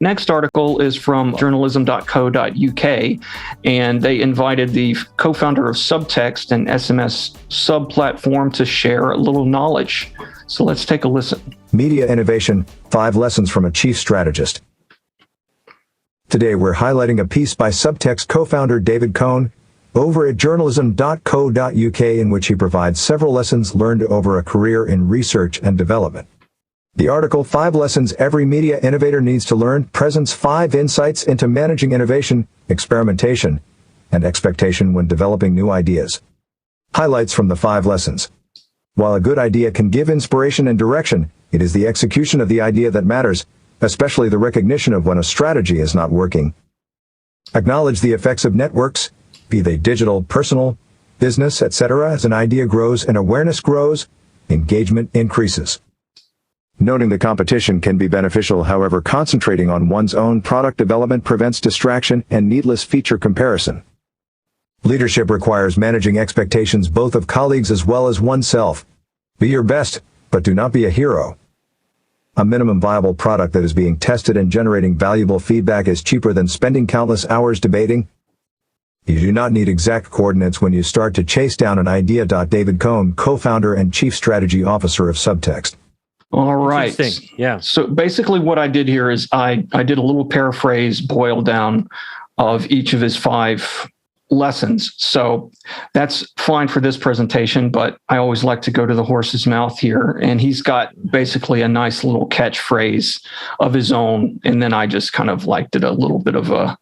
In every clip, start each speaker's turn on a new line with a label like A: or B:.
A: Next article is from journalism.co.uk, and they invited the co-founder of Subtext, an SMS sub-platform, to share a little knowledge. So let's take a listen.
B: Media Innovation, 5 Lessons from a Chief Strategist. Today we're highlighting a piece by Subtext co-founder David Cohn over at journalism.co.uk, in which he provides several lessons learned over a career in research and development. The article, 5 Lessons Every Media Innovator Needs to Learn, presents 5 insights into managing innovation, experimentation, and expectation when developing new ideas. Highlights from the 5 lessons. While a good idea can give inspiration and direction, it is the execution of the idea that matters, especially the recognition of when a strategy is not working. Acknowledge the effects of networks, be they digital, personal, business, etc. As an idea grows and awareness grows, engagement increases. Noting the competition can be beneficial, however, concentrating on one's own product development prevents distraction and needless feature comparison. Leadership requires managing expectations both of colleagues as well as oneself. Be your best, but do not be a hero. A minimum viable product that is being tested and generating valuable feedback is cheaper than spending countless hours debating. You do not need exact coordinates when you start to chase down an idea. David Cohn, co-founder and chief strategy officer of Subtext.
A: All right.
C: Yeah.
A: So basically what I did here is I did a little paraphrase, boil down of each of his 5 lessons. So that's fine for this presentation, but I always like to go to the horse's mouth here. And he's got basically a nice little catchphrase of his own. And then I just kind of did a little bit of a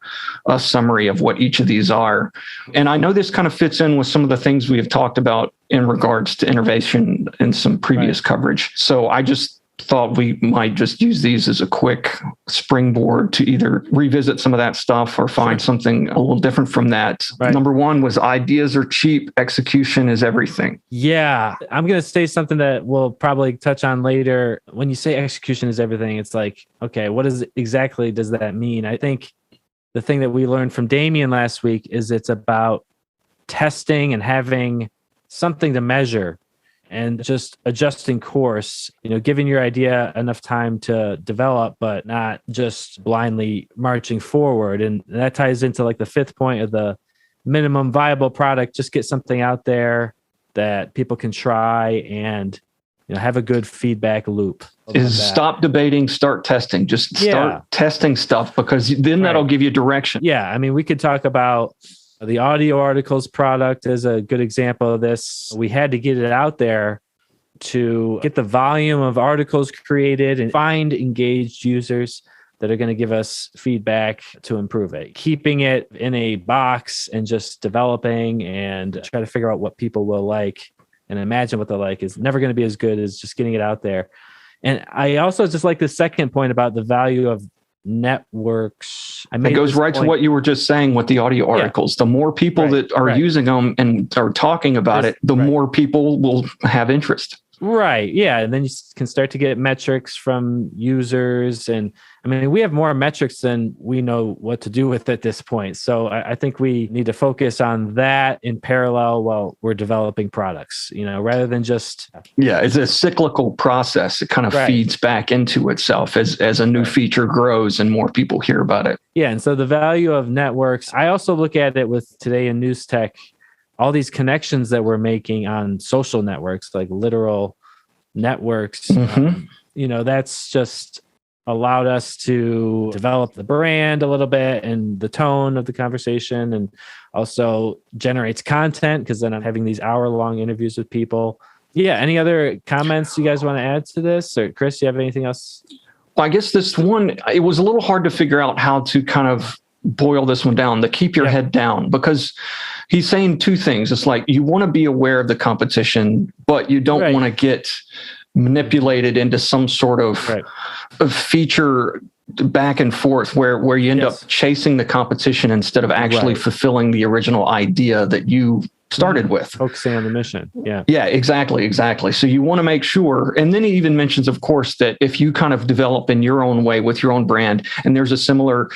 A: summary of what each of these are. And I know this kind of fits in with some of the things we have talked about in regards to innovation in some previous coverage. So I just thought we might just use these as a quick springboard to either revisit some of that stuff or find something a little different from that. Right. Number 1 was ideas are cheap, execution is everything.
C: Yeah, I'm going to say something that we'll probably touch on later. When you say execution is everything, it's like, okay, what exactly does that mean? I think the thing that we learned from Damien last week is it's about testing and having something to measure and just adjusting course, giving your idea enough time to develop, but not just blindly marching forward. And that ties into the 5th point of the minimum viable product. Just get something out there that people can try and have a good feedback loop.
A: Stop debating, start testing. Just start testing stuff, because then that'll give you direction.
C: Yeah. I mean, we could talk about the audio articles product is a good example of this. We had to get it out there to get the volume of articles created and find engaged users that are going to give us feedback to improve it. Keeping it in a box and just developing and try to figure out what people will like and imagine what they like is never going to be as good as just getting it out there. And I also just like the second point about the value of networks.
A: It goes right to what you were just saying with the audio articles. The more people that are using them and are talking about it, the more people will have interest.
C: Right. Yeah. And then you can start to get metrics from users. And I mean, we have more metrics than we know what to do with at this point. So I think we need to focus on that in parallel while we're developing products, rather than just...
A: Yeah, it's a cyclical process. It kind of feeds back into itself as a new feature grows and more people hear about it.
C: Yeah. And so the value of networks, I also look at it with today in news tech, all these connections that we're making on social networks, like literal networks, that's just allowed us to develop the brand a little bit and the tone of the conversation, and also generates content because then I'm having these hour-long interviews with people. Yeah. Any other comments you guys want to add to this? Or Chris, you have anything else?
A: Well, I guess this one, it was a little hard to figure out how to kind of boil this one down, to keep your head down, because he's saying 2 things. It's like you want to be aware of the competition, but you don't want to get manipulated into some sort of feature back and forth where you end up chasing the competition instead of actually fulfilling the original idea that you started with.
C: Focusing on the mission. Yeah.
A: Yeah, exactly. So you want to make sure, and then he even mentions, of course, that if you kind of develop in your own way with your own brand, and there's a similar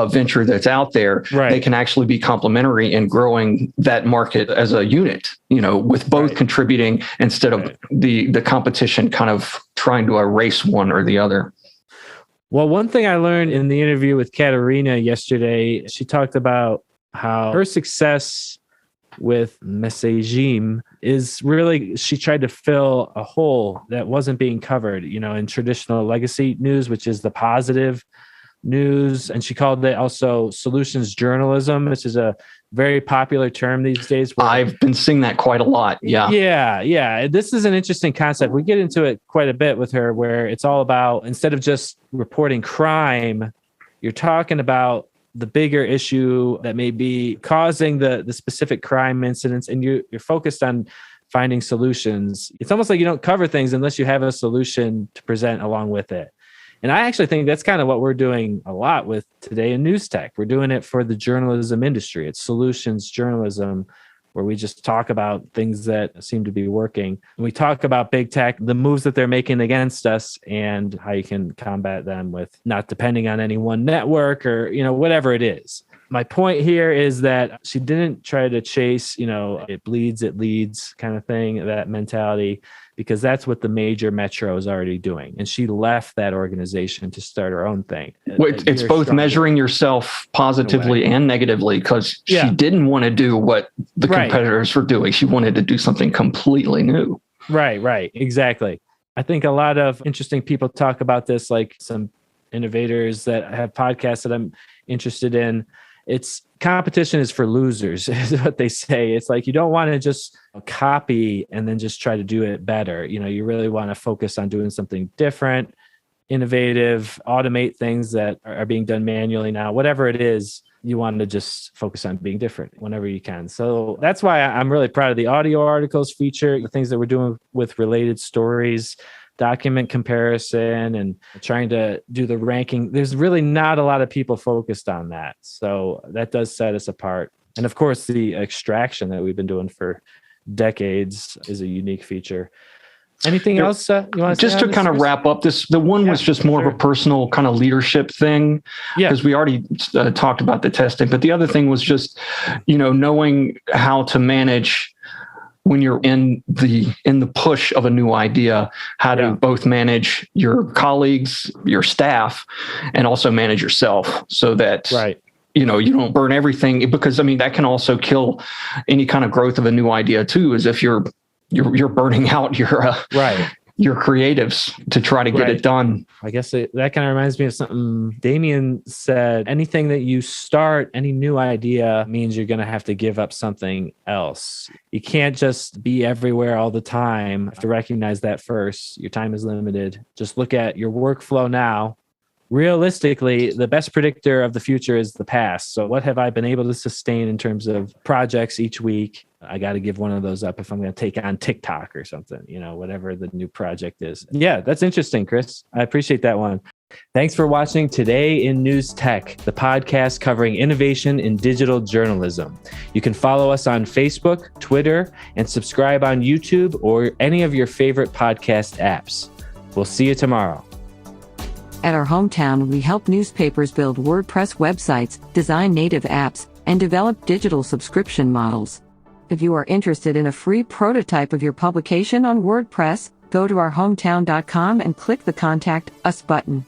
A: venture that's out there, they can actually be complementary in growing that market as a unit, with both contributing instead of the competition kind of trying to erase one or the other.
C: Well, one thing I learned in the interview with Katerina yesterday, she talked about how her success with messaging is really, she tried to fill a hole that wasn't being covered, in traditional legacy news, which is the positive news. And she called it also solutions journalism, which is a very popular term these days.
A: I've been seeing that quite a lot. Yeah.
C: Yeah. This is an interesting concept. We get into it quite a bit with her, where it's all about, instead of just reporting crime, you're talking about the bigger issue that may be causing the specific crime incidents, and you're focused on finding solutions. It's almost like you don't cover things unless you have a solution to present along with it. And I actually think that's kind of what we're doing a lot with today in news tech. We're doing it for the journalism industry. It's solutions journalism, where we just talk about things that seem to be working. We talk about big tech, the moves that they're making against us, and how you can combat them with not depending on any one network or, whatever it is. My point here is that she didn't try to chase, it bleeds, it leads kind of thing, that mentality, because that's what the major metro is already doing. And she left that organization to start her own thing.
A: It's both measuring yourself positively and negatively, because she didn't want to do what the competitors were doing. She wanted to do something completely new.
C: Right. Exactly. I think a lot of interesting people talk about this, like some innovators that have podcasts that I'm interested in. It's competition is for losers, is what they say. It's like, you don't want to just copy and then just try to do it better. You really want to focus on doing something different, innovative, automate things that are being done manually now, whatever it is. You want to just focus on being different whenever you can. So that's why I'm really proud of the audio articles feature, the things that we're doing with related stories, document comparison, and trying to do the ranking. There's really not a lot of people focused on that. So that does set us apart. And of course, the extraction that we've been doing for decades is a unique feature. Anything else you want to
A: just to kind of wrap up this? The one was just more of a personal kind of leadership thing, because we already talked about the testing. But the other thing was just, knowing how to manage when you're in the push of a new idea, how to both manage your colleagues, your staff, and also manage yourself, so that you don't burn everything, because that can also kill any kind of growth of a new idea too, is if you're burning out your creatives to try to get it done.
C: I guess that kind of reminds me of something Damien said. Anything that you start, any new idea, means you're going to have to give up something else. You can't just be everywhere all the time. You have to recognize that first. Your time is limited. Just look at your workflow now. Realistically, the best predictor of the future is the past. So what have I been able to sustain in terms of projects each week? I got to give one of those up if I'm going to take on TikTok or something, whatever the new project is. Yeah, that's interesting, Chris. I appreciate that one. Thanks for watching Today in News Tech, the podcast covering innovation in digital journalism. You can follow us on Facebook, Twitter, and subscribe on YouTube or any of your favorite podcast apps. We'll see you tomorrow.
D: At our hometown, we help newspapers build WordPress websites, design native apps, and develop digital subscription models. If you are interested in a free prototype of your publication on WordPress, go to ourhometown.com and click the Contact Us button.